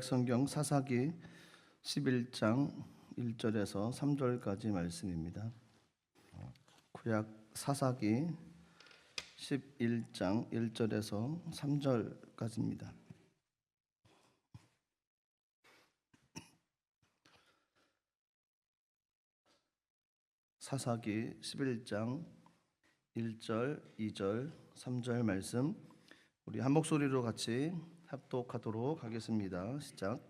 성경 사사기 11장 1절에서 3절까지 말씀입니다. 구약 사사기 11장 1절에서 3절까지입니다. 사사기 11장 1절, 2절, 3절 말씀 우리 한 목소리로 같이 합독하도록 하겠습니다. 시작.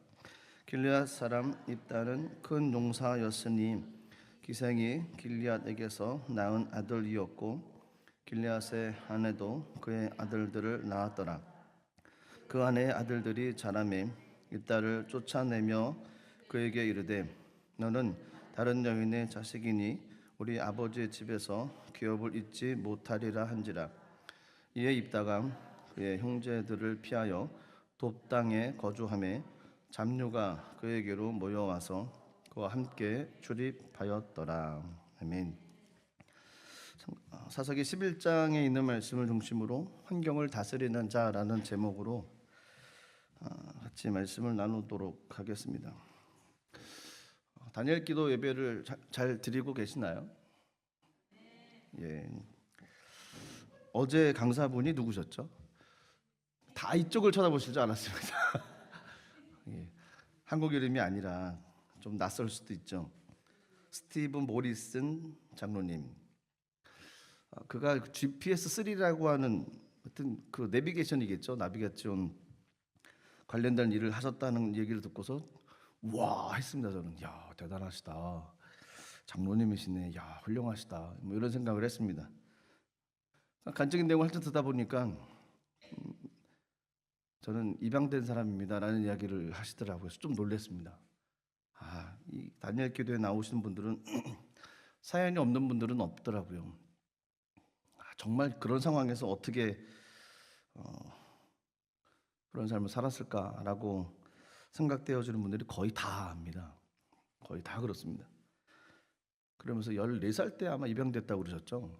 길리앗 사람 입다는 큰 용사였으니 기생이 길리앗에게서 낳은 아들이었고 길리앗의 아내도 그의 아들들을 낳았더라. 그 아내의 아들들이 자라매 입다를 쫓아내며 그에게 이르되 너는 다른 여인의 자식이니 우리 아버지의 집에서 기업을 잊지 못하리라 한지라. 이에 입다가 그의 형제들을 피하여 돕 땅에 거주하매 잡류가 그에게로 모여와서 그와 함께 출입하였더라. 아멘. 사사기 11장에 있는 말씀을 중심으로 환경을 다스리는 자라는 제목으로 같이 말씀을 나누도록 하겠습니다. 다니엘 기도 예배를 잘 드리고 계시나요? 예. 어제 강사분이 누구셨죠? 다 이쪽을 쳐다보실 줄 알았습니다. 예. 한국 이름이 아니라 좀 낯설 수도 있죠. 스티븐 모리슨 장로님. 그가 GPS3라고 하는 하여튼 그 내비게이션이겠죠. 나비게이션 관련된 일을 하셨다는 얘기를 듣고서 와 했습니다. 저는 야 대단하시다. 장로님이시네. 야 훌륭하시다. 뭐 이런 생각을 했습니다. 간증인 내용을 한참 듣다 보니까 저는 입양된 사람입니다라는 이야기를 하시더라고요. 좀 놀랐습니다. 이 다니엘 기도에 나오시는 분들은 사연이 없는 분들은 없더라고요. 정말 그런 상황에서 어떻게 그런 삶을 살았을까라고 생각되어지는 분들이 거의 다 합니다. 거의 다 그렇습니다. 그러면서 14살 때 아마 입양됐다고 그러셨죠.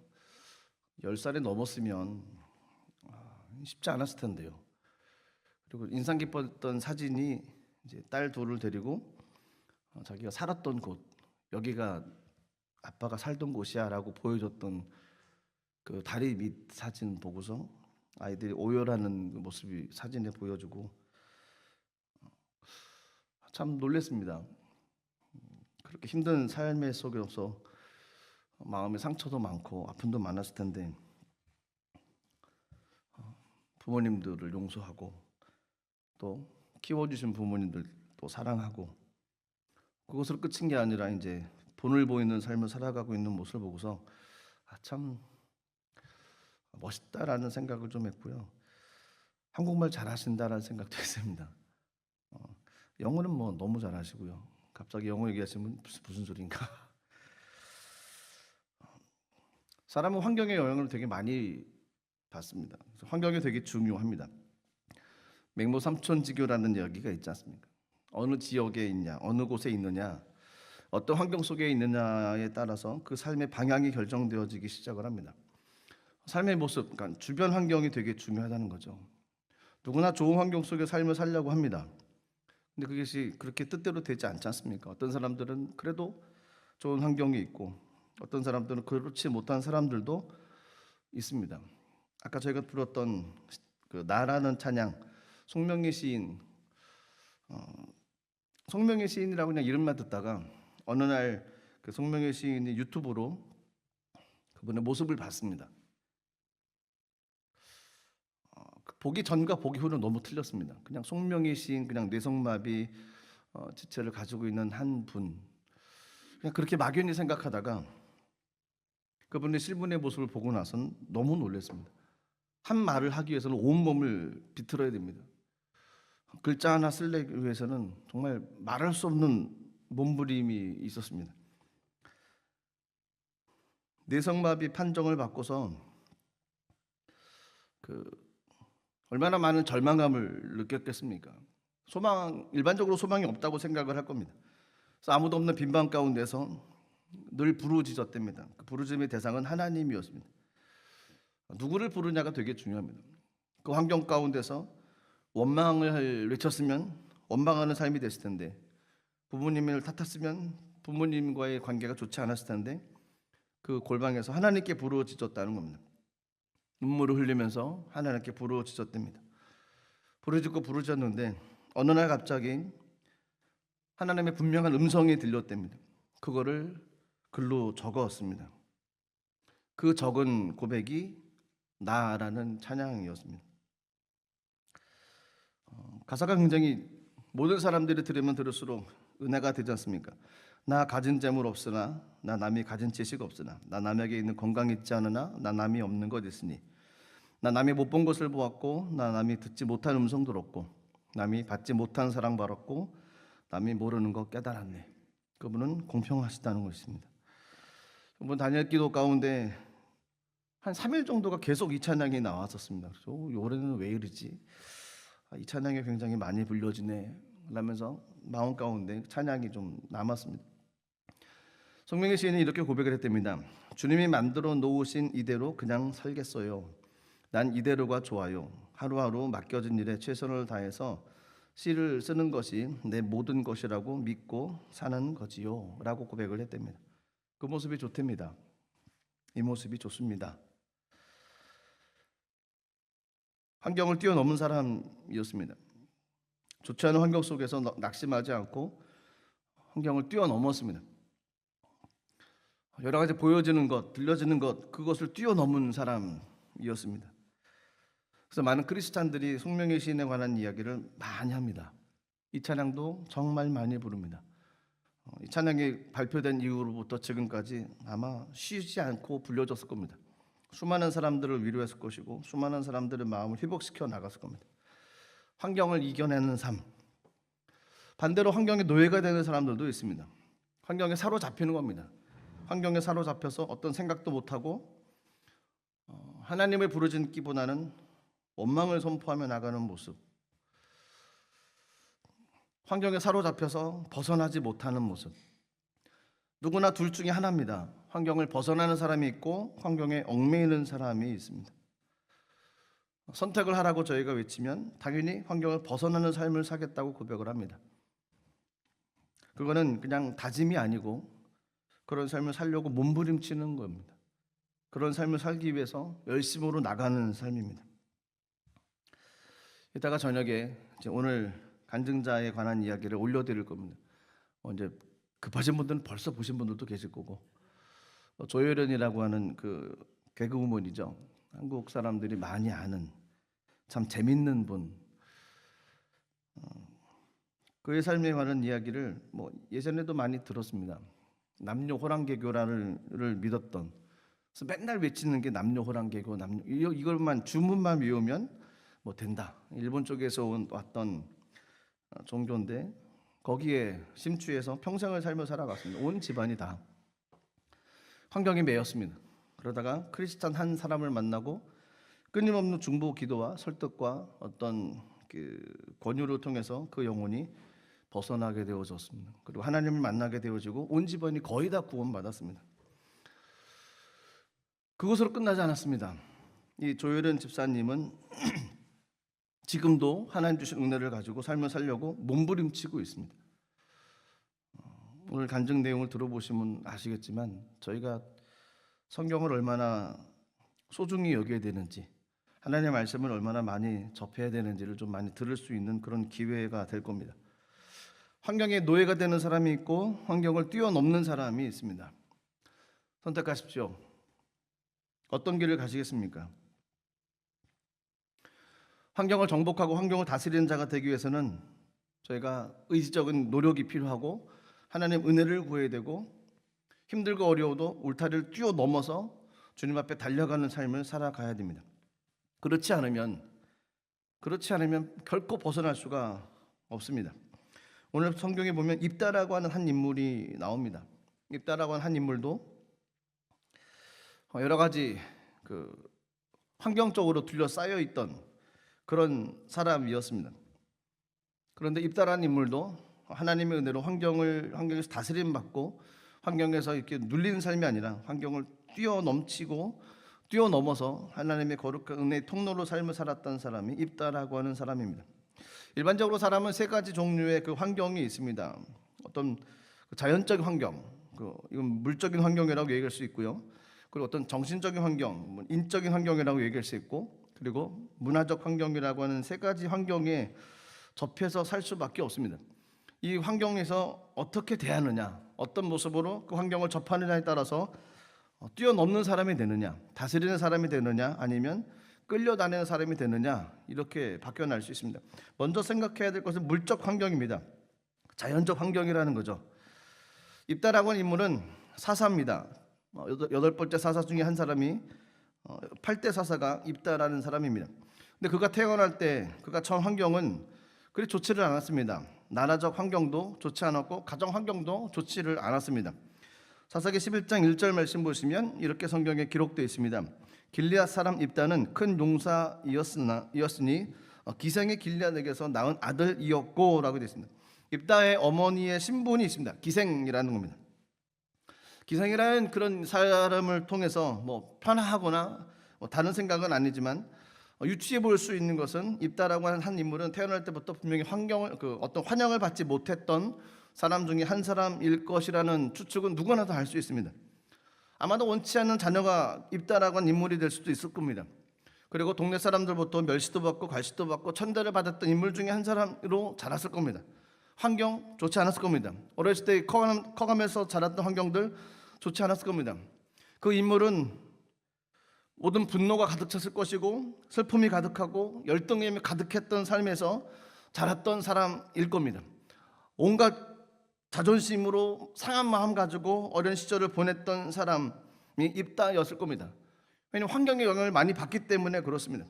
10살이 넘었으면 쉽지 않았을 텐데요. 그리고 인상 깊었던 사진이 이제 딸 둘을 데리고 자기가 살았던 곳, 여기가 아빠가 살던 곳이야라고 보여줬던 그 다리 밑 사진 보고서 아이들이 오열하는 그 모습이 사진에 보여주고 참 놀랐습니다. 그렇게 힘든 삶의 속에서 마음의 상처도 많고 아픔도 많았을 텐데 부모님들을 용서하고 또 키워주신 부모님들 또 사랑하고 그것으로 끝인 게 아니라 이제 본을 보이는 삶을 살아가고 있는 모습을 보고서 참 멋있다라는 생각을 좀 했고요. 한국말 잘하신다라는 생각도 했습니다. 영어는 뭐 너무 잘하시고요. 갑자기 영어 얘기하시면 무슨 소리인가. 사람은 환경의 영향을 되게 많이 받습니다. 환경이 되게 중요합니다. 맹모 삼천지교라는 이야기가 있지 않습니까? 어느 지역에 있냐, 어느 곳에 있느냐, 어떤 환경 속에 있느냐에 따라서 그 삶의 방향이 결정되어지기 시작을 합니다. 삶의 모습, 그러니까 주변 환경이 되게 중요하다는 거죠. 누구나 좋은 환경 속에 삶을 살려고 합니다. 근데 그것이 그렇게 뜻대로 되지 않지 않습니까? 어떤 사람들은 그래도 좋은 환경이 있고 어떤 사람들은 그렇지 못한 사람들도 있습니다. 아까 저희가 불렀던 그 나라는 찬양, 송명희 시인, 송명희 시인이라고 그냥 이름만 듣다가 어느 날 그 송명희 시인이 유튜브로 그분의 모습을 봤습니다. 보기 전과 보기 후는 너무 틀렸습니다. 그냥 송명희 시인, 그냥 뇌성마비 지체를 가지고 있는 한 분, 그냥 그렇게 막연히 생각하다가 그분의 실물의 모습을 보고 나선 너무 놀랐습니다. 한 말을 하기 위해서는 온 몸을 비틀어야 됩니다. 글자 하나 쓰기 위해서는 정말 말할 수 없는 몸부림이 있었습니다. 뇌성마비 판정을 받고서 얼마나 많은 절망감을 느꼈겠습니까? 일반적으로 소망이 없다고 생각을 할 겁니다. 그래서 아무도 없는 빈방 가운데서 늘 부르짖었답니다. 그 부르짖음의 대상은 하나님이었습니다. 누구를 부르냐가 되게 중요합니다. 그 환경 가운데서 원망을 외쳤으면 원망하는 삶이 됐을 텐데, 부모님을 탓했으면 부모님과의 관계가 좋지 않았을 텐데 그 골방에서 하나님께 부르짖었다는 겁니다. 눈물을 흘리면서 하나님께 부르짖었답니다. 부르짖었는데 어느 날 갑자기 하나님의 분명한 음성이 들렸답니다. 그거를 글로 적었습니다. 그 적은 고백이 나라는 찬양이었습니다. 가사가 굉장히 모든 사람들이 들으면 들을수록 은혜가 되지 않습니까? 나 가진 재물 없으나, 나 남이 가진 지식 없으나, 나 남에게 있는 건강 있지 않으나, 나 남이 없는 것 있으니, 나 남이 못 본 것을 보았고, 나 남이 듣지 못한 음성 들었고, 남이 받지 못한 사랑 받았고, 남이 모르는 것 깨달았네. 그분은 공평하시다는 것입니다. 이번 다니엘 기도 가운데 한 3일 정도가 계속 이 찬양이 나왔었습니다. 그래서 올해는 왜 이러지? 이 찬양이 굉장히 많이 불려지네 라면서 마음 가운데 찬양이 좀 남았습니다. 송명희 시인이 이렇게 고백을 했답니다. 주님이 만들어 놓으신 이대로 그냥 살겠어요. 난 이대로가 좋아요. 하루하루 맡겨진 일에 최선을 다해서 시를 쓰는 것이 내 모든 것이라고 믿고 사는 거지요 라고 고백을 했답니다. 그 모습이 좋답니다. 이 모습이 좋습니다. 환경을 뛰어넘은 사람이었습니다. 좋지 않은 환경 속에서 낙심하지 않고 환경을 뛰어넘었습니다. 여러 가지 보여지는 것, 들려지는 것, 그것을 뛰어넘은 사람이었습니다. 그래서 많은 크리스찬들이 송명희 시인에 관한 이야기를 많이 합니다. 이 찬양도 정말 많이 부릅니다. 이 찬양이 발표된 이후로부터 지금까지 아마 쉬지 않고 불려졌을 겁니다. 수많은 사람들을 위로했을 것이고 수많은 사람들의 마음을 회복시켜 나갔을 겁니다. 환경을 이겨내는 삶. 반대로 환경에 노예가 되는 사람들도 있습니다. 환경에 사로잡히는 겁니다. 환경에 사로잡혀서 어떤 생각도 못하고 하나님을 부르짖기보다는 원망을 선포하며 나가는 모습. 환경에 사로잡혀서 벗어나지 못하는 모습. 누구나 둘 중에 하나입니다. 환경을 벗어나는 사람이 있고 환경에 얽매이는 사람이 있습니다. 선택을 하라고 저희가 외치면 당연히 환경을 벗어나는 삶을 살겠다고 고백을 합니다. 그거는 그냥 다짐이 아니고 그런 삶을 살려고 몸부림치는 겁니다. 그런 삶을 살기 위해서 열심으로 나가는 삶입니다. 이따가 저녁에 오늘 간증자에 관한 이야기를 올려드릴 겁니다. 이제 급하신 분들은 벌써 보신 분들도 계실 거고, 조혜련이라고 하는 그 개그우먼이죠. 한국 사람들이 많이 아는 참 재밌는 분. 그의 삶에 관한 이야기를 예전에도 많이 들었습니다. 남녀 호랑개교를 믿었던, 그래서 맨날 외치는 게 남녀 호랑개교, 이걸만 주문만 외우면 된다. 일본 쪽에서 왔던 종교인데 거기에 심취해서 평생을 삶을 살아갔습니다. 온 집안이 다 환경에 매였습니다. 그러다가 크리스찬 한 사람을 만나고 끊임없는 중보 기도와 설득과 어떤 그 권유를 통해서 그 영혼이 벗어나게 되어졌습니다. 그리고 하나님을 만나게 되어지고 온 집안이 거의 다 구원받았습니다. 그것으로 끝나지 않았습니다. 이 조혜련 집사님은 지금도 하나님 주신 은혜를 가지고 삶을 살려고 몸부림치고 있습니다. 오늘 간증 내용을 들어보시면 아시겠지만 저희가 성경을 얼마나 소중히 여겨야 되는지, 하나님의 말씀을 얼마나 많이 접해야 되는지를 좀 많이 들을 수 있는 그런 기회가 될 겁니다. 환경에 노예가 되는 사람이 있고 환경을 뛰어넘는 사람이 있습니다. 선택하십시오. 어떤 길을 가시겠습니까? 환경을 정복하고 환경을 다스리는 자가 되기 위해서는 저희가 의지적인 노력이 필요하고 하나님 은혜를 구해야 되고 힘들고 어려워도 울타리를 뛰어넘어서 주님 앞에 달려가는 삶을 살아가야 됩니다. 그렇지 않으면 결코 벗어날 수가 없습니다. 오늘 성경에 보면 입다라고 하는 한 인물이 나옵니다. 입다라고 하는 한 인물도 여러 가지 환경적으로 둘러싸여 있던 그런 사람이었습니다. 그런데 입다라는 인물도 하나님의 은혜로 환경에서 다스림 받고 환경에서 이렇게 눌리는 삶이 아니라 환경을 뛰어넘어서 하나님의 거룩한 은혜의 통로로 삶을 살았던 사람이 입다라고 하는 사람입니다. 일반적으로 사람은 세 가지 종류의 그 환경이 있습니다. 어떤 자연적 환경, 이건 물적인 환경이라고 얘기할 수 있고요. 그리고 어떤 정신적인 환경, 인적인 환경이라고 얘기할 수 있고, 그리고 문화적 환경이라고 하는 세 가지 환경에 접해서 살 수밖에 없습니다. 이 환경에서 어떻게 대하느냐, 어떤 모습으로 그 환경을 접하느냐에 따라서 뛰어넘는 사람이 되느냐, 다스리는 사람이 되느냐, 아니면 끌려다니는 사람이 되느냐, 이렇게 바뀌어날 수 있습니다. 먼저 생각해야 될 것은 물적 환경입니다. 자연적 환경이라는 거죠. 입다라고 하는 인물은 사사입니다. 여덟 번째 사사 중에 한 사람이 8대 사사가 입다라는 사람입니다. 근데 그가 태어날 때 그가 처한 환경은 그리 좋지를 않았습니다. 나라적 환경도 좋지 않았고 가정 환경도 좋지를 않았습니다. 사사기 11장 1절 말씀 보시면 이렇게 성경에 기록되어 있습니다. 길리앗 사람 입다는 큰 용사이었으니 기생의 길리앗에게서 낳은 아들이었고 라고 되어 있습니다. 입다의 어머니의 신분이 있습니다. 기생이라는 겁니다. 기생이라는 그런 사람을 통해서 뭐 편하거나 다른 생각은 아니지만 유추해 볼 수 있는 것은 입다라고 하는 한 인물은 태어날 때부터 분명히 어떤 환영을 받지 못했던 사람 중에 한 사람일 것이라는 추측은 누구나 다 할 수 있습니다. 아마도 원치 않는 자녀가 입다라고 하는 인물이 될 수도 있을 겁니다. 그리고 동네 사람들부터 멸시도 받고 갈시도 받고 천대를 받았던 인물 중에 한 사람으로 자랐을 겁니다. 환경 좋지 않았을 겁니다. 어렸을 때 커가면서 자랐던 환경들 좋지 않았을 겁니다. 그 인물은 모든 분노가 가득 찼을 것이고 슬픔이 가득하고 열등감이 가득했던 삶에서 자랐던 사람일 겁니다. 온갖 자존심으로 상한 마음 가지고 어린 시절을 보냈던 사람이 입다였을 겁니다. 왜냐하면 환경의 영향을 많이 받기 때문에 그렇습니다.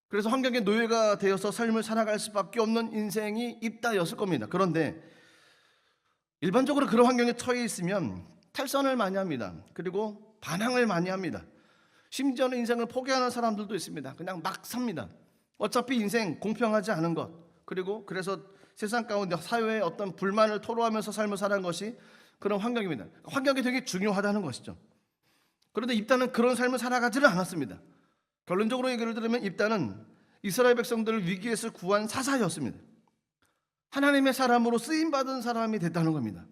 그래서 환경의 노예가 되어서 삶을 살아갈 수밖에 없는 인생이 입다였을 겁니다. 그런데 일반적으로 그런 환경에 처해 있으면 탈선을 많이 합니다. 그리고 반항을 많이 합니다. 심지어는 인생을 포기하는 사람들도 있습니다. 그냥 막 삽니다. 어차피 인생 공평하지 않은 것, 그리고 그래서 세상 가운데 사회에 어떤 불만을 토로하면서 삶을 살아가는 것이 그런 환경입니다. 환경이 되게 중요하다는 것이죠. 그런데 입다는 그런 삶을 살아가지는 않았습니다. 결론적으로 얘기를 들으면 입다는 이스라엘 백성들을 위기에서 구한 사사였습니다. 하나님의 사람으로 쓰임받은 사람이 됐다는 겁니다.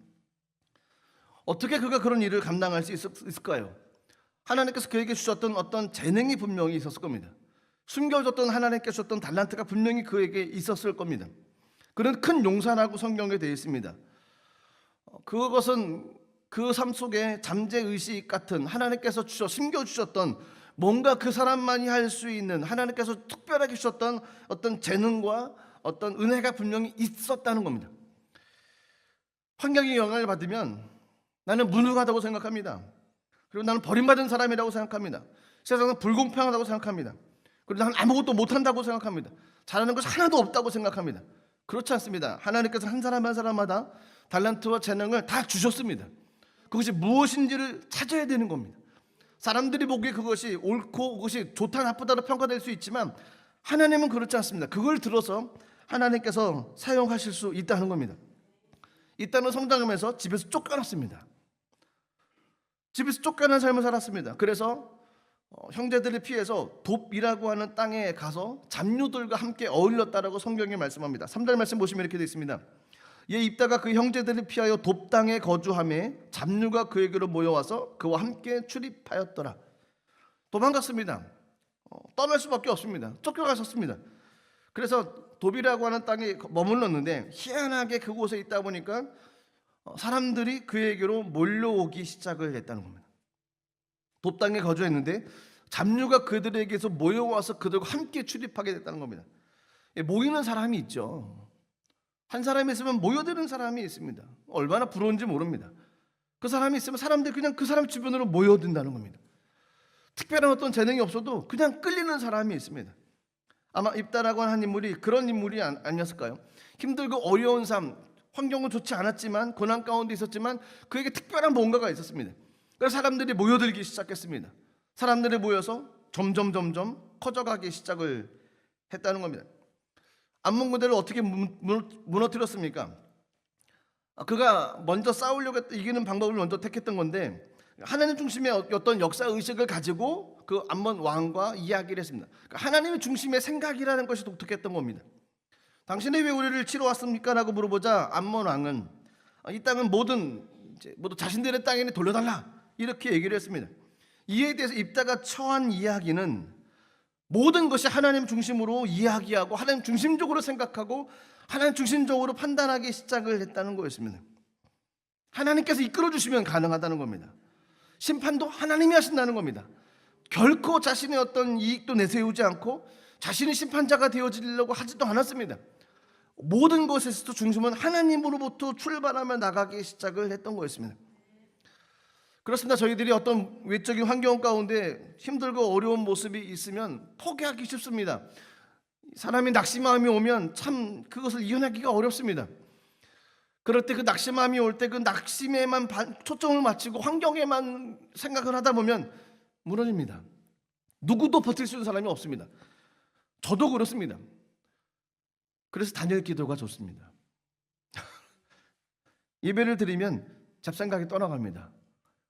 어떻게 그가 그런 일을 감당할 수 있을까요? 하나님께서 그에게 주셨던 어떤 재능이 분명히 있었을 겁니다. 숨겨졌던 하나님께서 주셨던 달란트가 분명히 그에게 있었을 겁니다. 그는 큰 용사라고 성경에 되어 있습니다. 그것은 그 삶 속에 잠재의식 같은 하나님께서 숨겨주셨던 뭔가 그 사람만이 할 수 있는 하나님께서 특별하게 주셨던 어떤 재능과 어떤 은혜가 분명히 있었다는 겁니다. 환경의 영향을 받으면 나는 무능하다고 생각합니다. 그리고 나는 버림받은 사람이라고 생각합니다. 세상은 불공평하다고 생각합니다. 그리고 나는 아무것도 못한다고 생각합니다. 잘하는 것이 하나도 없다고 생각합니다. 그렇지 않습니다. 하나님께서 한 사람 한 사람마다 달란트와 재능을 다 주셨습니다. 그것이 무엇인지를 찾아야 되는 겁니다. 사람들이 보기에 그것이 옳고 그것이 좋다 나쁘다로 평가될 수 있지만 하나님은 그렇지 않습니다. 그걸 들어서 하나님께서 사용하실 수 있다는 겁니다. 있다는 성장하면서 집에서 쫓겨났습니다. 집에서 쫓겨난 삶을 살았습니다. 그래서 형제들을 피해서 돕이라고 하는 땅에 가서 잡류들과 함께 어울렸다라고 성경이 말씀합니다. 3절 말씀 보시면 이렇게 되어 있습니다. 이에 입다가 그 형제들을 피하여 돕 땅에 거주하매 잡류가 그에게로 모여와서 그와 함께 출입하였더라. 도망갔습니다. 떠날 수밖에 없습니다. 쫓겨가셨습니다. 그래서 돕이라고 하는 땅에 머물렀는데 희한하게 그곳에 있다 보니까 사람들이 그에게로 몰려오기 시작을 했다는 겁니다. 돕 땅에 거주했는데 잡류가 그들에게서 모여와서 그들과 함께 출입하게 됐다는 겁니다. 모이는 사람이 있죠. 한 사람이 있으면 모여드는 사람이 있습니다. 얼마나 부러운지 모릅니다. 그 사람이 있으면 사람들이 그냥 그 사람 주변으로 모여든다는 겁니다. 특별한 어떤 재능이 없어도 그냥 끌리는 사람이 있습니다. 아마 입다라고 하는 인물이 그런 인물이 아니었을까요? 힘들고 어려운 삶, 환경은 좋지 않았지만 고난 가운데 있었지만 그에게 특별한 뭔가가 있었습니다. 그래서 사람들이 모여들기 시작했습니다. 사람들이 모여서 점점 커져가기 시작을 했다는 겁니다. 암몬고대를 어떻게 무너뜨렸습니까? 그가 먼저 싸우려고 이기는 방법을 먼저 택했던 건데 하나님 중심의 어떤 역사 의식을 가지고 그 암몬 왕과 이야기를 했습니다. 그러니까 하나님의 중심의 생각이라는 것이 독특했던 겁니다. 당신이 왜 우리를 치러 왔습니까? 라고 물어보자 암몬 왕은 이 땅은 모두 자신들의 땅에 돌려달라 이렇게 얘기를 했습니다. 이에 대해서 입다가 처한 이야기는 모든 것이 하나님 중심으로 이야기하고 하나님 중심적으로 생각하고 하나님 중심적으로 판단하기 시작을 했다는 거였습니다. 하나님께서 이끌어 주시면 가능하다는 겁니다. 심판도 하나님이 하신다는 겁니다. 결코 자신의 어떤 이익도 내세우지 않고 자신이 심판자가 되어지려고 하지도 않았습니다. 모든 것에서도 중심은 하나님으로부터 출발하며 나가기 시작을 했던 거였습니다. 그렇습니다. 저희들이 어떤 외적인 환경 가운데 힘들고 어려운 모습이 있으면 포기하기 쉽습니다. 사람이 낙심마음이 오면 참 그것을 이겨내기가 어렵습니다. 그럴 때 그 낙심마음이 올 때 그 낙심에만 초점을 맞추고 환경에만 생각을 하다 보면 무너집니다. 누구도 버틸 수 있는 사람이 없습니다. 저도 그렇습니다. 그래서 다니엘 기도가 좋습니다. 예배를 드리면 잡생각이 떠나갑니다.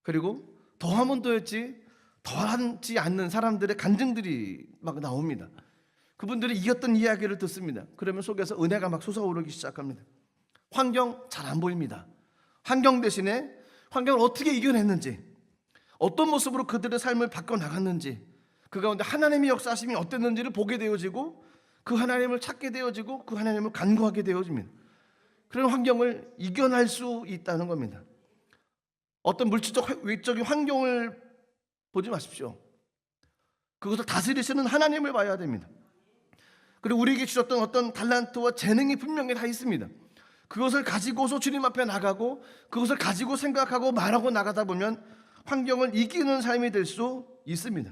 그리고 더하면 더했지 더하지 않는 사람들의 간증들이 막 나옵니다. 그분들이 이겼던 이야기를 듣습니다. 그러면 속에서 은혜가 막 솟아오르기 시작합니다. 환경 잘 안 보입니다. 환경 대신에 환경을 어떻게 이겨냈는지, 어떤 모습으로 그들의 삶을 바꿔나갔는지, 그 가운데 하나님의 역사하심이 어땠는지를 보게 되어지고 그 하나님을 찾게 되어지고 그 하나님을 간구하게 되어집니다. 그런 환경을 이겨낼 수 있다는 겁니다. 어떤 물질적 외적인 환경을 보지 마십시오. 그것을 다스리시는 하나님을 봐야 됩니다. 그리고 우리에게 주셨던 어떤 달란트와 재능이 분명히 다 있습니다. 그것을 가지고서 주님 앞에 나가고 그것을 가지고 생각하고 말하고 나가다 보면 환경을 이기는 삶이 될 수 있습니다.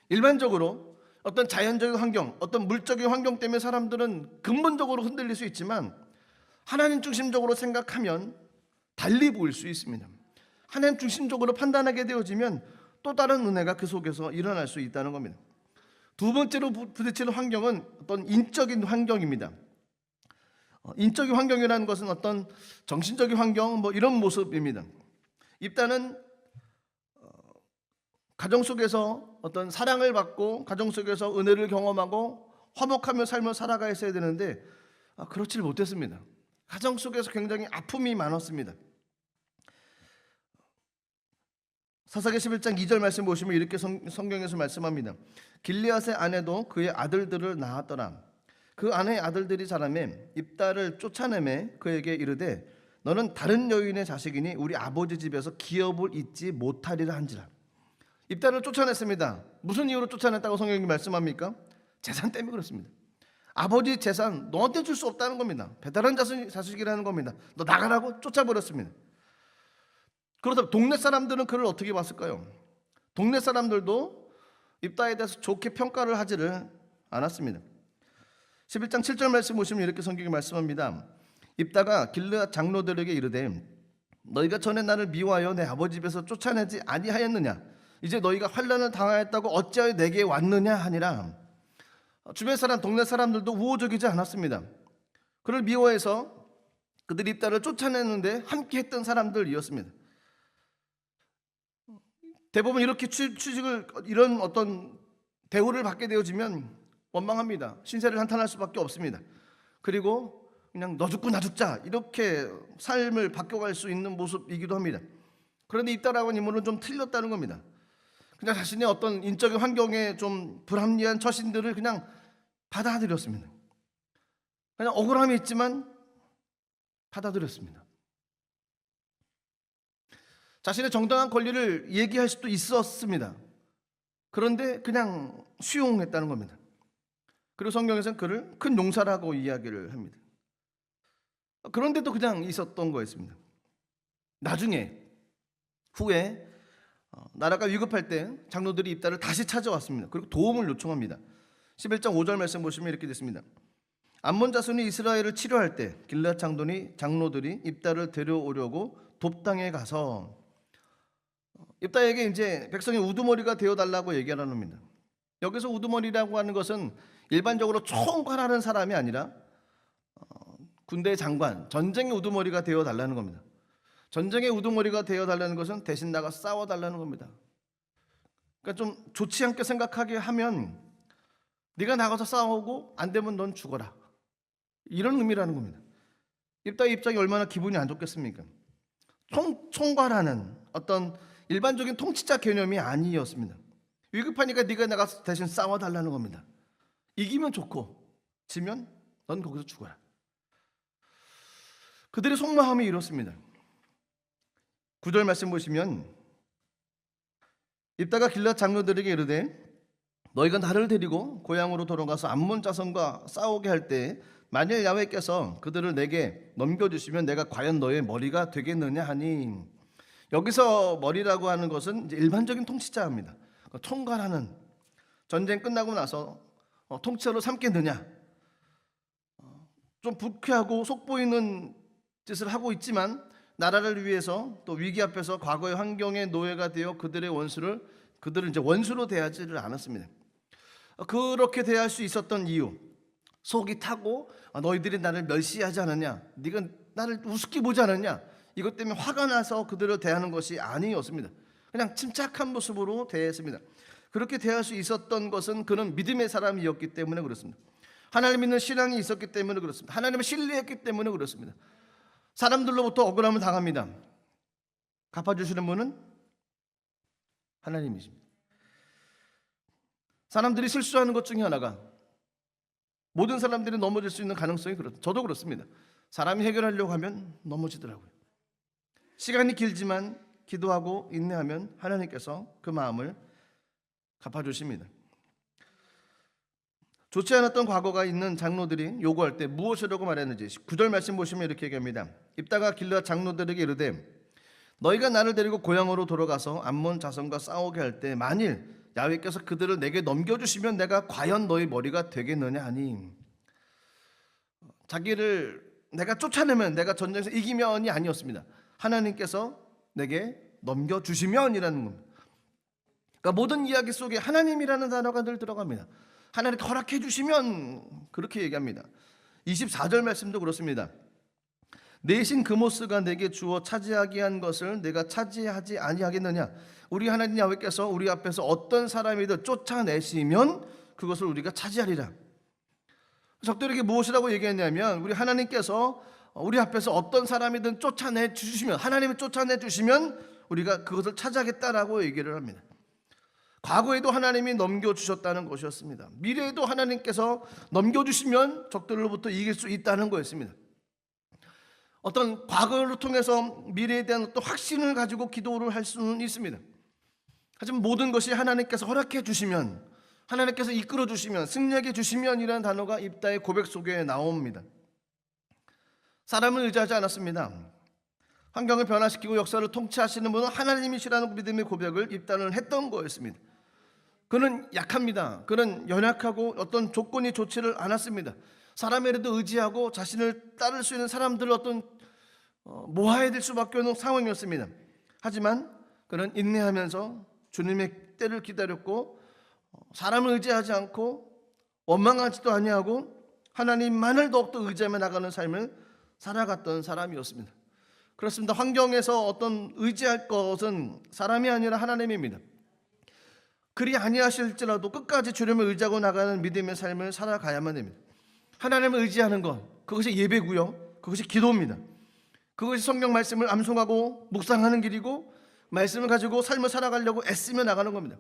일반적으로 어떤 자연적인 환경, 어떤 물적인 환경 때문에 사람들은 근본적으로 흔들릴 수 있지만 하나님 중심적으로 생각하면 달리 보일 수 있습니다. 하나님 중심적으로 판단하게 되어지면 또 다른 은혜가 그 속에서 일어날 수 있다는 겁니다. 두 번째로 부딪히는 환경은 어떤 인적인 환경입니다. 인적인 환경이라는 것은 어떤 정신적인 환경 이런 모습입니다. 입다는 가정 속에서 어떤 사랑을 받고 가정 속에서 은혜를 경험하고 화목하며 삶을 살아가 있어야 되는데 그렇지 못했습니다. 가정 속에서 굉장히 아픔이 많았습니다. 사사기 11장 2절 말씀 보시면 이렇게 성경에서 말씀합니다. 길리앗의 아내도 그의 아들들을 낳았더라. 그 아내의 아들들이 자라매 입다를 쫓아내매 그에게 이르되 너는 다른 여인의 자식이니 우리 아버지 집에서 기업을 잊지 못하리라 한지라. 입다를 쫓아냈습니다. 무슨 이유로 쫓아냈다고 성경이 말씀합니까? 재산 때문에 그렇습니다. 아버지 재산 너한테 줄 수 없다는 겁니다. 배달한 자식이라는 겁니다. 너 나가라고 쫓아버렸습니다. 그렇다면 동네 사람들은 그를 어떻게 봤을까요? 동네 사람들도 입다에 대해서 좋게 평가를 하지를 않았습니다. 11장 7절 말씀 보시면 이렇게 성경이 말씀합니다. 입다가 길르앗 장로들에게 이르되 너희가 전에 나를 미워하여 내 아버지 집에서 쫓아내지 아니하였느냐? 이제 너희가 환난을 당하였다고 어찌하여 내게 왔느냐 하니라. 주변 사람, 동네 사람들도 우호적이지 않았습니다. 그를 미워해서 그들이 입다를 쫓아내는데 함께 했던 사람들이었습니다. 대부분 이렇게 취직을 이런 어떤 대우를 받게 되어지면 원망합니다. 신세를 한탄할 수밖에 없습니다. 그리고 그냥 너 죽고 나 죽자 이렇게 삶을 바꿔갈 수 있는 모습이기도 합니다. 그런데 입다라고 하는 인물은 좀 틀렸다는 겁니다. 그냥 자신의 어떤 인적인 환경에 좀 불합리한 처신들을 그냥 받아들였습니다. 그냥 억울함이 있지만 받아들였습니다. 자신의 정당한 권리를 얘기할 수도 있었습니다. 그런데 그냥 수용했다는 겁니다. 그리고 성경에서는 그를 큰 용사라고 이야기를 합니다. 그런데도 그냥 있었던 거였습니다. 나중에 후에 나라가 위급할 때 장로들이 입다를 다시 찾아왔습니다. 그리고 도움을 요청합니다. 11장 5절 말씀 보시면 이렇게 됐습니다. 암몬 자손이 이스라엘을 치료할 때 길르앗 장로들이 입다를 데려오려고 돕당에 가서 입다에게 이제 백성이 우두머리가 되어달라고 얘기를 합니다. 여기서 우두머리라고 하는 것은 일반적으로 총괄하는 사람이 아니라 군대 장관, 전쟁의 우두머리가 되어달라는 겁니다. 전쟁의 우두머리가 되어달라는 것은 대신 나가 싸워달라는 겁니다. 그러니까 좀 좋지 않게 생각하게 하면 네가 나가서 싸우고 안 되면 넌 죽어라. 이런 의미라는 겁니다. 입다의 입장이 얼마나 기분이 안 좋겠습니까? 총괄하는 어떤 일반적인 통치자 개념이 아니었습니다. 위급하니까 네가 나가서 대신 싸워달라는 겁니다. 이기면 좋고 지면 넌 거기서 죽어라. 그들의 속마음이 이렇습니다. 9절 말씀 보시면 입다가 길앗 장로들에게 이르되 너희가 나를 데리고 고향으로 돌아가서 암몬 자손과 싸우게 할 때 만일 야훼께서 그들을 내게 넘겨주시면 내가 과연 너의 머리가 되겠느냐 하니, 여기서 머리라고 하는 것은 이제 일반적인 통치자입니다. 총괄하는, 전쟁 끝나고 나서 통치자로 삼겠느냐, 좀 불쾌하고 속보이는 짓을 하고 있지만 나라를 위해서 또 위기 앞에서 과거의 환경의 노예가 되어 그들을 이제 원수로 대하지를 않았습니다. 그렇게 대할 수 있었던 이유, 속이 타고 너희들이 나를 멸시하지 않았냐, 네가 나를 우습게 보지 않았냐, 이것 때문에 화가 나서 그들을 대하는 것이 아니었습니다. 그냥 침착한 모습으로 대했습니다. 그렇게 대할 수 있었던 것은 그는 믿음의 사람이었기 때문에 그렇습니다. 하나님 믿는 신앙이 있었기 때문에 그렇습니다. 하나님을 신뢰했기 때문에 그렇습니다. 사람들로부터 억울함을 당합니다. 갚아주시는 분은 하나님이십니다. 사람들이 실수하는 것 중에 하나가, 모든 사람들이 넘어질 수 있는 가능성이 그렇습니다. 저도 그렇습니다. 사람이 해결하려고 하면 넘어지더라고요. 시간이 길지만 기도하고 인내하면 하나님께서 그 마음을 갚아주십니다. 좋지 않았던 과거가 있는 장로들이 요구할 때 무엇이라고 말했는지 9절 말씀 보시면 이렇게 얘기합니다. 입다가 길앗 장로들에게 이르되 너희가 나를 데리고 고향으로 돌아가서 암몬 자손과 싸우게 할 때 만일 야훼께서 그들을 내게 넘겨주시면 내가 과연 너희 머리가 되겠느냐 하니, 자기를 내가 쫓아내면, 내가 전쟁에서 이기면이 아니었습니다. 하나님께서 내게 넘겨주시면이라는 겁니다. 그러니까 모든 이야기 속에 하나님이라는 단어가 늘 들어갑니다. 하나님께 허락해 주시면, 그렇게 얘기합니다. 24절 말씀도 그렇습니다. 내신 그모스가 내게 주어 차지하게 한 것을 내가 차지하지 아니하겠느냐. 우리 하나님 야훼께서 우리 앞에서 어떤 사람이든 쫓아내시면 그것을 우리가 차지하리라. 적들에게 무엇이라고 얘기했냐면, 우리 하나님께서 우리 앞에서 어떤 사람이든 쫓아내 주시면, 하나님이 쫓아내 주시면 우리가 그것을 차지하겠다라고 얘기를 합니다. 과거에도 하나님이 넘겨주셨다는 것이었습니다. 미래에도 하나님께서 넘겨주시면 적들로부터 이길 수 있다는 거였습니다. 어떤 과거를 통해서 미래에 대한 어떤 확신을 가지고 기도를 할 수는 있습니다. 하지만 모든 것이 하나님께서 허락해 주시면, 하나님께서 이끌어 주시면, 승리하게 주시면이라는 단어가 입다의 고백 속에 나옵니다. 사람을 의지하지 않았습니다. 환경을 변화시키고 역사를 통치하시는 분은 하나님이시라는 믿음의 고백을 입다는 했던 거였습니다. 그는 약합니다. 그는 연약하고 어떤 조건이 좋지를 않았습니다. 사람에게도 의지하고 자신을 따를 수 있는 사람들을 모아야 될 수밖에 없는 상황이었습니다. 하지만 그는 인내하면서 주님의 때를 기다렸고, 사람을 의지하지 않고 원망하지도 아니하고 하나님만을 더욱더 의지하며 나가는 삶을 살아갔던 사람이었습니다. 그렇습니다. 환경에서 어떤 의지할 것은 사람이 아니라 하나님입니다. 그리 아니하실지라도 끝까지 주님을 의지하고 나가는 믿음의 삶을 살아가야만 됩니다. 하나님을 의지하는 것, 그것이 예배고요, 그것이 기도입니다. 그것이 성경 말씀을 암송하고 묵상하는 길이고, 말씀을 가지고 삶을 살아가려고 애쓰며 나가는 겁니다.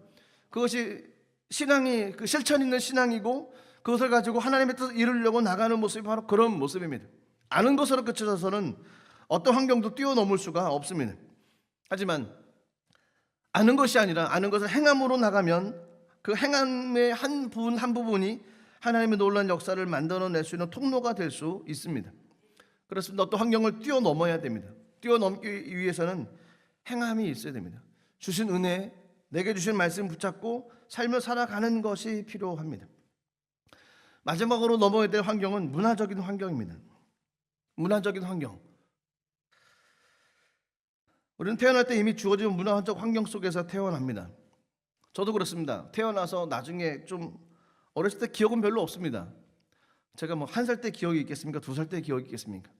그것이 신앙이, 그 실천 있는 신앙이고, 그것을 가지고 하나님의 뜻을 이루려고 나가는 모습이 바로 그런 모습입니다. 아는 것으로 그쳐서는 어떤 환경도 뛰어넘을 수가 없습니다. 하지만 아는 것이 아니라 아는 것을 행함으로 나가면 그 행함의 한 부분이 하나님의 놀라운 역사를 만들어낼 수 있는 통로가 될 수 있습니다. 그렇습니다. 어떤 환경을 뛰어넘어야 됩니다. 뛰어넘기 위해서는 행함이 있어야 됩니다. 주신 은혜, 내게 주신 말씀 붙잡고 삶을 살아가는 것이 필요합니다. 마지막으로 넘어야 될 환경은 문화적인 환경입니다. 문화적인 환경. 우리는 태어날 때 이미 주어진 문화적 환경 속에서 태어납니다. 저도 그렇습니다. 태어나서 나중에 좀 어렸을 때 기억은 별로 없습니다. 제가 뭐 1살 때 기억이 있겠습니까? 2살 때 기억이 있겠습니까?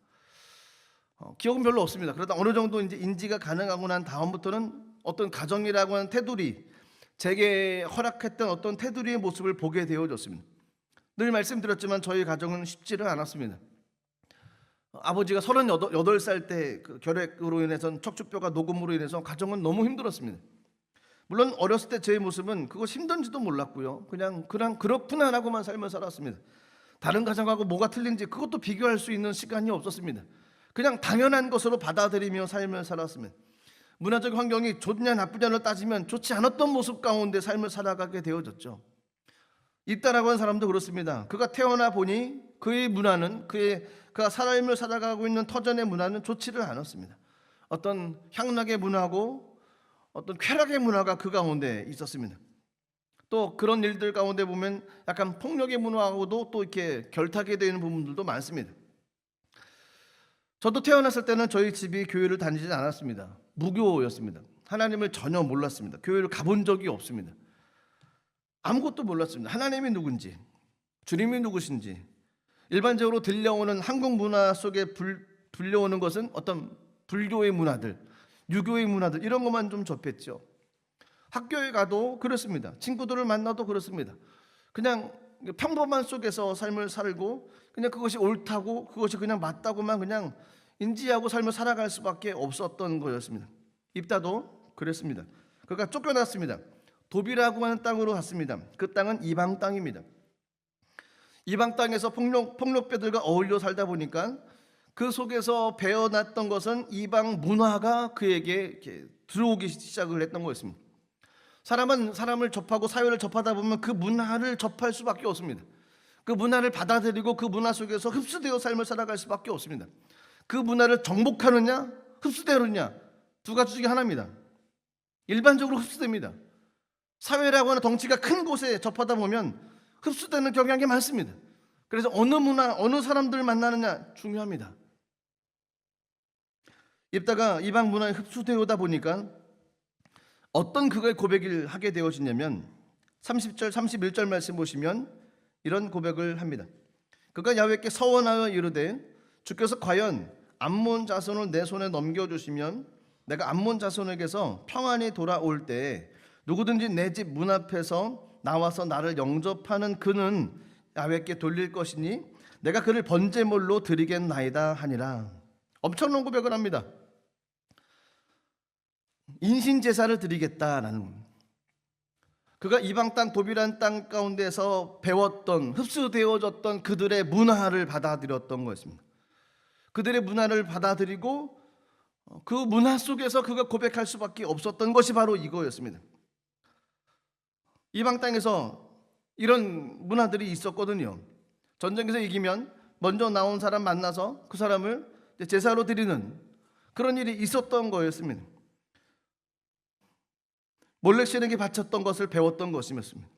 기억은 별로 없습니다. 그러다 어느 정도 이제 인지가 가능하고 난 다음부터는 어떤 가정이라고 하는 테두리, 제게 허락했던 어떤 테두리의 모습을 보게 되어졌습니다. 늘 말씀드렸지만 저희 가정은 쉽지는 않았습니다. 아버지가 38살 때 그 결핵으로 인해서 척추뼈가 녹음으로 인해서 가정은 너무 힘들었습니다. 물론 어렸을 때 제 모습은 그거 힘든지도 몰랐고요. 그냥 그렇구나라고만 삶을 살았습니다. 다른 가정하고 뭐가 틀린지 그것도 비교할 수 있는 시간이 없었습니다. 그냥 당연한 것으로 받아들이며 삶을 살았습니다. 문화적 환경이 좋냐 나쁘냐를 따지면 좋지 않았던 모습 가운데 삶을 살아가게 되어졌죠. 입다라고 하는 사람도 그렇습니다. 그가 태어나 보니 그의 문화는 그가 삶을 살아가고 있는 터전의 문화는 좋지를 않았습니다. 어떤 향락의 문화고 어떤 쾌락의 문화가 그 가운데 있었습니다. 또 그런 일들 가운데 보면 약간 폭력의 문화하고도 또 이렇게 결탁이 되는 부분들도 많습니다. 저도 태어났을 때는 저희 집이 교회를 다니지 않았습니다. 무교였습니다. 하나님을 전혀 몰랐습니다. 교회를 가본 적이 없습니다. 아무것도 몰랐습니다. 하나님이 누군지, 주님이 누구신지. 일반적으로 들려오는 한국 문화 속에 불려오는 것은 어떤 불교의 문화들, 유교의 문화들 이런 것만 좀 접했죠. 학교에 가도 그렇습니다. 친구들을 만나도 그렇습니다. 그냥 평범한 속에서 삶을 살고 그냥 그것이 옳다고 그것이 그냥 맞다고만 그냥 인지하고 삶을 살아갈 수밖에 없었던 거였습니다. 입다도 그랬습니다. 그가 쫓겨났습니다. 도비라고 하는 땅으로 갔습니다. 그 땅은 이방 땅입니다. 이방 땅에서 폭력배들과 어울려 살다 보니까 그 속에서 배어났던 것은 이방 문화가 그에게 이렇게 들어오기 시작을 했던 거였습니다. 사람은 사람을 접하고 사회를 접하다 보면 그 문화를 접할 수밖에 없습니다. 그 문화를 받아들이고 그 문화 속에서 흡수되어 삶을 살아갈 수밖에 없습니다. 그 문화를 정복하느냐 흡수되느냐 두 가지 중에 하나입니다. 일반적으로 흡수됩니다. 사회라고 하는 덩치가 큰 곳에 접하다 보면 흡수되는 경향이 많습니다. 그래서 어느 문화, 어느 사람들 만나느냐 중요합니다. 입다가 이방 문화에 흡수되어다 보니까 어떤 그의 고백을 하게 되어지냐면 30절, 31절 말씀 보시면 이런 고백을 합니다. 그가 야훼께 서원하여 이르되 주께서 과연 암몬 자손을 내 손에 넘겨주시면 내가 암몬 자손에게서 평안히 돌아올 때 누구든지 내 집 문 앞에서 나와서 나를 영접하는 그는 야훼께 돌릴 것이니 내가 그를 번제물로 드리겠나이다 하니라. 엄청난 고백을 합니다. 인신 제사를 드리겠다라는 겁니다. 그가 이방 땅 도비란 땅 가운데서 배웠던 흡수되어졌던 그들의 문화를 받아들였던 것입니다. 그들의 문화를 받아들이고 그 문화 속에서 그가 고백할 수밖에 없었던 것이 바로 이거였습니다. 이방 땅에서 이런 문화들이 있었거든요. 전쟁에서 이기면 먼저 나온 사람 만나서 그 사람을 제사로 드리는 그런 일이 있었던 거였습니다. 몰렉신에게 바쳤던 것을 배웠던 것이었습니다.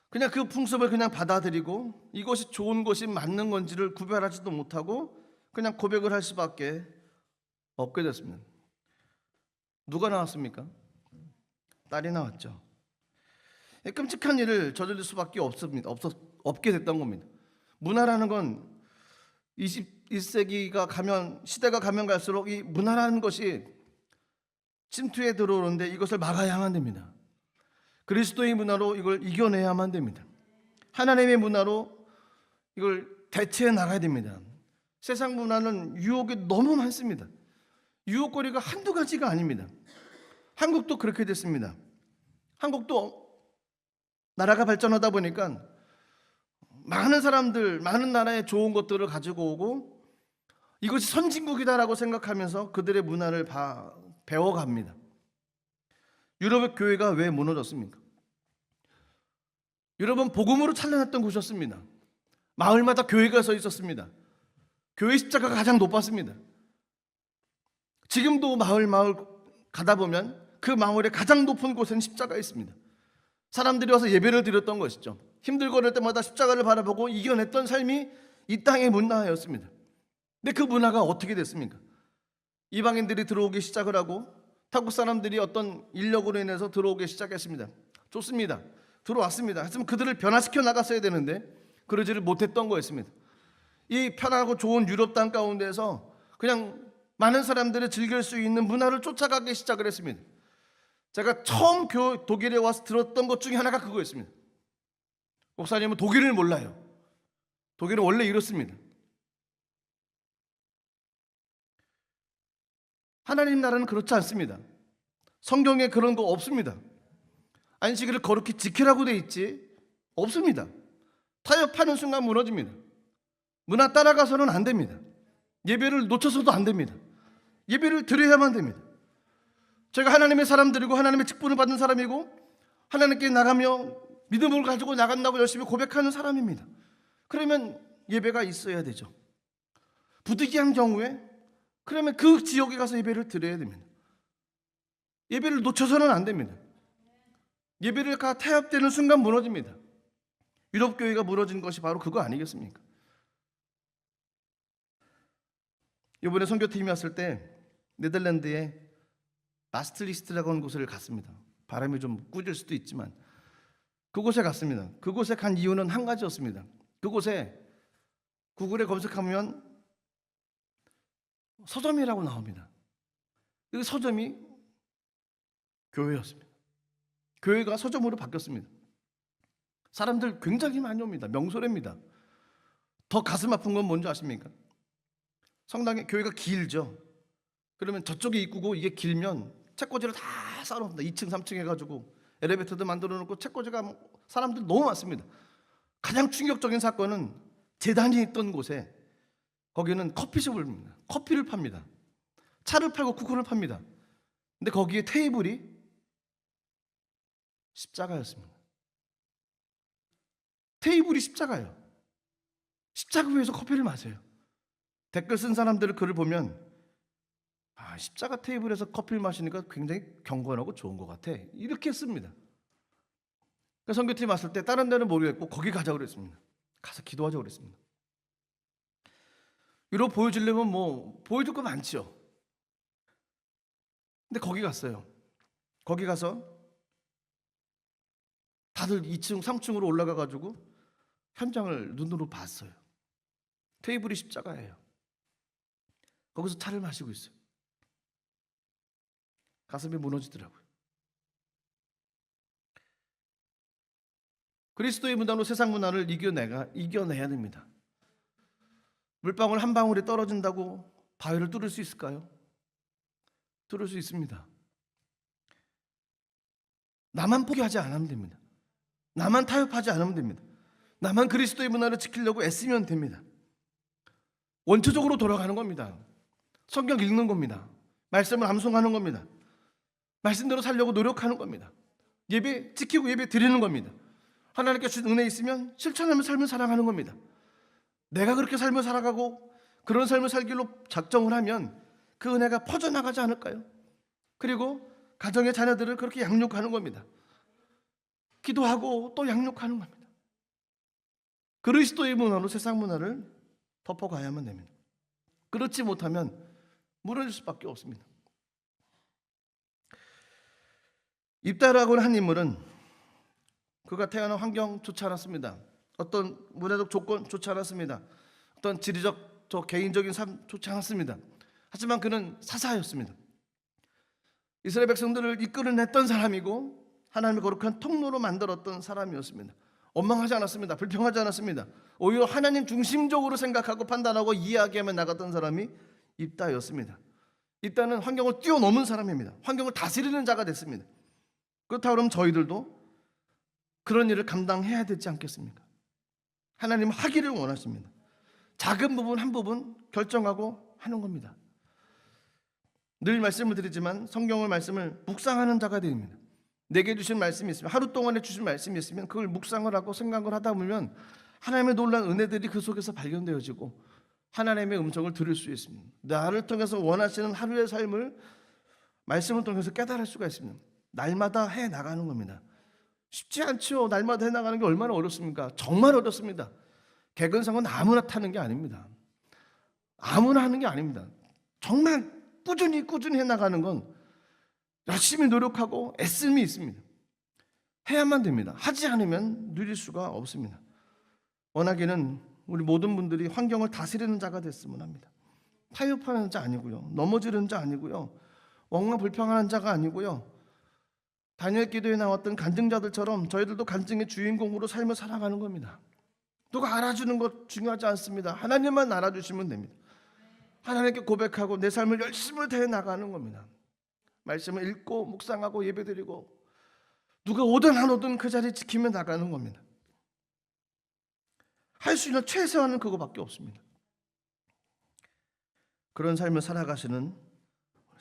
그냥 그 풍습을 그냥 받아들이고 이것이 좋은 것이 맞는 건지를 구별하지도 못하고 그냥 고백을 할 수밖에 없게 됐습니다. 누가 나왔습니까? 딸이 나왔죠. 끔찍한 일을 저지를 수밖에 없게 됐던 겁니다. 문화라는 건 21세기가 가면 시대가 가면 갈수록 이 문화라는 것이 침투에 들어오는데 이것을 막아야만 됩니다. 그리스도의 문화로 이걸 이겨내야만 됩니다. 하나님의 문화로 이걸 대체해 나가야 됩니다. 세상 문화는 유혹이 너무 많습니다. 유혹거리가 한두 가지가 아닙니다. 한국도 그렇게 됐습니다. 한국도 나라가 발전하다 보니까 많은 사람들, 많은 나라의 좋은 것들을 가지고 오고 이것이 선진국이다라고 생각하면서 그들의 문화를 배워갑니다. 유럽의 교회가 왜 무너졌습니까? 유럽은 복음으로 찬란했던 곳이었습니다. 마을마다 교회가 서 있었습니다. 교회 십자가가 가장 높았습니다. 지금도 마을 가다 보면 그 마을의 가장 높은 곳엔 십자가 있습니다. 사람들이 와서 예배를 드렸던 것이죠. 힘들고 그럴 때마다 십자가를 바라보고 이겨냈던 삶이 이 땅의 문화였습니다. 근데 그 문화가 어떻게 됐습니까? 이방인들이 들어오기 시작을 하고 타국 사람들이 어떤 인력으로 인해서 들어오기 시작했습니다. 좋습니다. 들어왔습니다. 하지만 그들을 변화시켜 나갔어야 되는데 그러지를 못했던 거였습니다. 이 편하고 좋은 유럽 땅 가운데서 그냥 많은 사람들이 즐길 수 있는 문화를 쫓아가기 시작을 했습니다. 제가 처음 독일에 와서 들었던 것 중에 하나가 그거였습니다. 목사님은 독일을 몰라요. 독일은 원래 이렇습니다. 하나님 나라는 그렇지 않습니다. 성경에 그런 거 없습니다. 안식일을 거룩히 지키라고 돼 있지 없습니다. 타협하는 순간 무너집니다. 문화 따라가서는 안 됩니다. 예배를 놓쳐서도 안 됩니다. 예배를 드려야만 됩니다. 제가 하나님의 사람들이고 하나님의 직분을 받은 사람이고 하나님께 나가며 믿음을 가지고 나간다고 열심히 고백하는 사람입니다. 그러면 예배가 있어야 되죠. 부득이한 경우에 그러면 그 지역에 가서 예배를 드려야 됩니다. 예배를 놓쳐서는 안 됩니다. 예배를 타협되는 순간 무너집니다. 유럽 교회가 무너진 것이 바로 그거 아니겠습니까? 이번에 선교팀이 왔을 때 네덜란드에 마스트리스트라고 하는 곳을 갔습니다. 바람이 좀 꾸질 수도 있지만 그곳에 갔습니다. 그곳에 간 이유는 한 가지였습니다. 그곳에 구글에 검색하면 서점이라고 나옵니다. 그 서점이 교회였습니다. 교회가 서점으로 바뀌었습니다. 사람들 굉장히 많이 옵니다. 명소래입니다. 더 가슴 아픈 건 뭔지 아십니까? 성당에 교회가 길죠. 그러면 저쪽에 입구고 이게 길면 책꽂이를 다 쌓아놓습니다. 2층 3층 해가지고 엘리베이터도 만들어 놓고 책꽂이가 사람들 너무 많습니다. 가장 충격적인 사건은 재단이 있던 곳에 거기는 커피숍을 커피를 팝니다. 차를 팔고 쿠폰을 팝니다. 근데 거기에 테이블이 십자가였습니다. 테이블이 십자가예요. 십자가 위에서 커피를 마셔요. 댓글 쓴 사람들의 글을 보면 십자가 테이블에서 커피를 마시니까 굉장히 경건하고 좋은 것 같아 이렇게 씁니다. 그러니까 선교팀 왔을 때 다른 데는 모르겠고 거기 가자고 그랬습니다. 가서 기도하자고 그랬습니다. 유럽 보여주려면 보여줄 거 많죠. 근데 거기 갔어요. 거기 가서 다들 2층 3층으로 올라가가지고 현장을 눈으로 봤어요. 테이블이 십자가예요. 거기서 차를 마시고 있어요. 가슴이 무너지더라고요. 그리스도의 문화로 세상 문화를 이겨내야 됩니다. 물방울 한 방울이 떨어진다고 바위를 뚫을 수 있을까요? 뚫을 수 있습니다. 나만 포기하지 않으면 됩니다. 나만 타협하지 않으면 됩니다. 나만 그리스도의 문화를 지키려고 애쓰면 됩니다. 원초적으로 돌아가는 겁니다. 성경 읽는 겁니다. 말씀을 암송하는 겁니다. 말씀대로 살려고 노력하는 겁니다. 예배 지키고 예배 드리는 겁니다. 하나님께 주신 은혜 있으면 실천하며 삶을 살아가는 겁니다. 내가 그렇게 삶을 살아가고 그런 삶을 살기로 작정을 하면 그 은혜가 퍼져나가지 않을까요? 그리고 가정의 자녀들을 그렇게 양육하는 겁니다. 기도하고 또 양육하는 겁니다. 그리스도의 문화로 세상 문화를 덮어가야만 됩니다. 그렇지 못하면 무너질 수밖에 없습니다. 입다라고 한 인물은 그가 태어난 환경 좋지 않았습니다. 어떤 문화적 조건 좋지 않았습니다. 어떤 지리적 개인적인 삶 좋지 않았습니다. 하지만 그는 사사였습니다. 이스라엘 백성들을 이끌어냈던 사람이고 하나님의 거룩한 통로로 만들었던 사람이었습니다. 원망하지 않았습니다. 불평하지 않았습니다. 오히려 하나님 중심적으로 생각하고 판단하고 이야기하며 나갔던 사람이 입다였습니다. 입다는 환경을 뛰어넘은 사람입니다. 환경을 다스리는 자가 됐습니다. 그렇다고 그러면 저희들도 그런 일을 감당해야 되지 않겠습니까? 하나님은 하기를 원하십니다. 작은 부분 한 부분 결정하고 하는 겁니다. 늘 말씀을 드리지만 성경의 말씀을 묵상하는 자가 됩니다. 내게 주신 말씀이 있으면 하루 동안에 주신 말씀이 있으면 그걸 묵상을 하고 생각을 하다 보면 하나님의 놀라운 은혜들이 그 속에서 발견되어지고 하나님의 음성을 들을 수 있습니다. 나를 통해서 원하시는 하루의 삶을 말씀을 통해서 깨달을 수가 있습니다. 날마다 해 나가는 겁니다. 쉽지 않죠. 날마다 해 나가는 게 얼마나 어렵습니까? 정말 어렵습니다. 개근상은 아무나 타는 게 아닙니다. 아무나 하는 게 아닙니다. 정말 꾸준히 해 나가는 건 열심히 노력하고 애씀이 있습니다. 해야만 됩니다. 하지 않으면 누릴 수가 없습니다. 원하기는 우리 모든 분들이 환경을 다스리는 자가 됐으면 합니다. 타협하는 자 아니고요. 넘어지는 자 아니고요. 원망 불평하는 자가 아니고요. 다니엘 기도에 나왔던 간증자들처럼 저희들도 간증의 주인공으로 삶을 살아가는 겁니다. 누가 알아주는 것 중요하지 않습니다. 하나님만 알아주시면 됩니다. 하나님께 고백하고 내 삶을 열심히 대해 나가는 겁니다. 말씀을 읽고 묵상하고 예배드리고 누가 오든 안 오든 그 자리 지키며 나가는 겁니다. 할 수 있는 최소한은 그거밖에 없습니다. 그런 삶을 살아가시는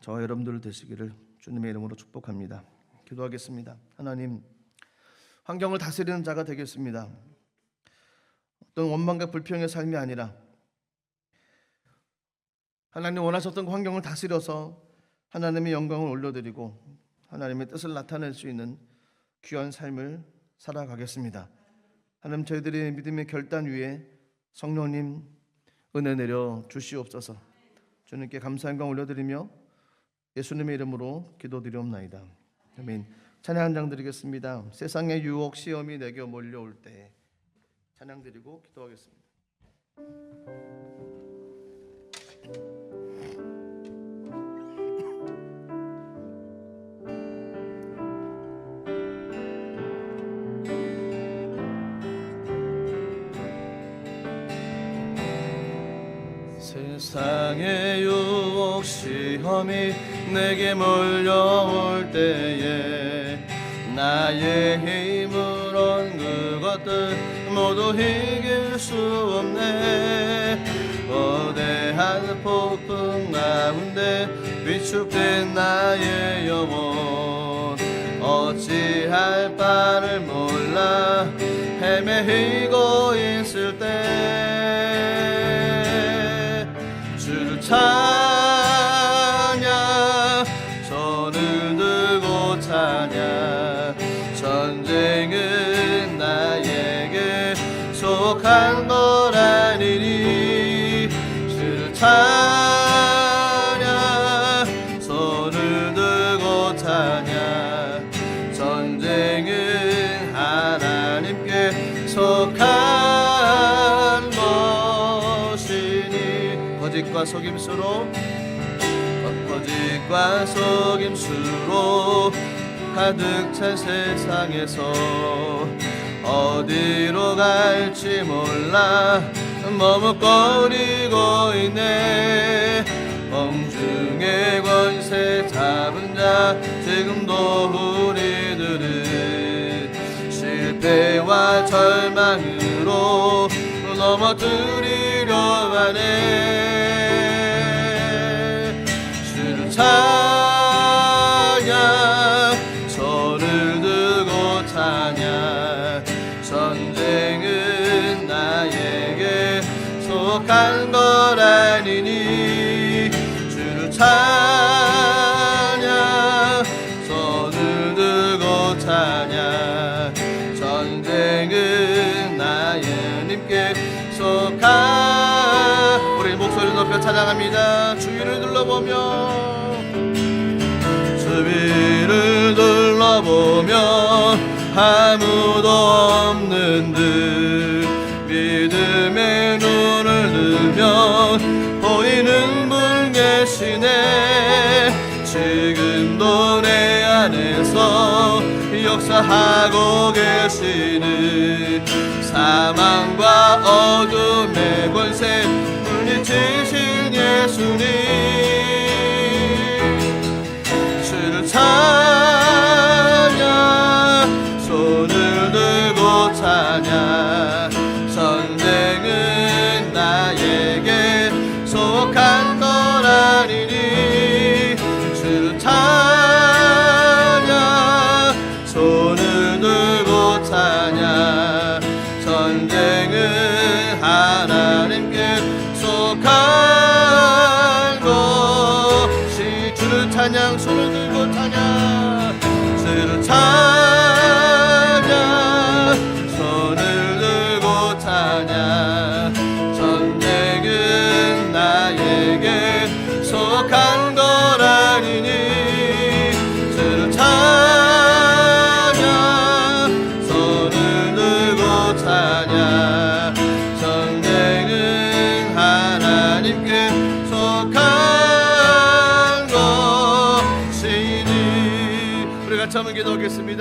저와 여러분들 되시기를 주님의 이름으로 축복합니다. 기도하겠습니다. 하나님, 환경을 다스리는 자가 되겠습니다. 어떤 원망과 불평의 삶이 아니라 하나님 원하셨던 환경을 다스려서 하나님의 영광을 올려드리고 하나님의 뜻을 나타낼 수 있는 귀한 삶을 살아가겠습니다. 하나님, 저희들의 믿음의 결단 위에 성령님 은혜 내려 주시옵소서. 주님께 감사 영광 올려드리며 예수님의 이름으로 기도드리옵나이다. 아멘. 찬양 한 장 드리겠습니다. 세상의 유혹 시험이 내게 몰려올 때 찬양 드리고 기도하겠습니다. 세상의 유혹 시험이 내게 몰려올 때에 나의 힘으론 그것들 모두 이길 수 없네. 거대한 폭풍 가운데 위축된 나의 영혼 어찌할 바를 몰라 헤매이고 있을 때 주를 찬양 손을 들고 찬양 전쟁은 나에게 속한 거라니니 주를 찬양 손을 들고 찬양 전쟁은 하나님께 속한 것이니 거짓과 속임수로 가득 찬 세상에서 어디로 갈지 몰라 머뭇거리고 있네. 공중의 권세 잡은 자 지금도 우리들은 실패와 절망으로 넘어뜨리려 하네. 주를 찬양 손을 들고 찬양 전쟁은 나에게 속한 거라니니 주를 찬양 손을 들고 찬양 전쟁은 나의 님께 속한 우리 목소리를 높여 찬양합니다. 주위를 둘러보며 주위를 둘러보며 아무도 없는 듯 믿음의 눈을 들면 보이는 분 계시네. 지금도 내 안에서 역사하고 계시는 사망과 어둠의 권세 물리치신 예수님 주를 찬양 손을 들고 찬양 전쟁은 나에게 속한 거라니니 주를 찬양 손을 들고 찬양 전쟁은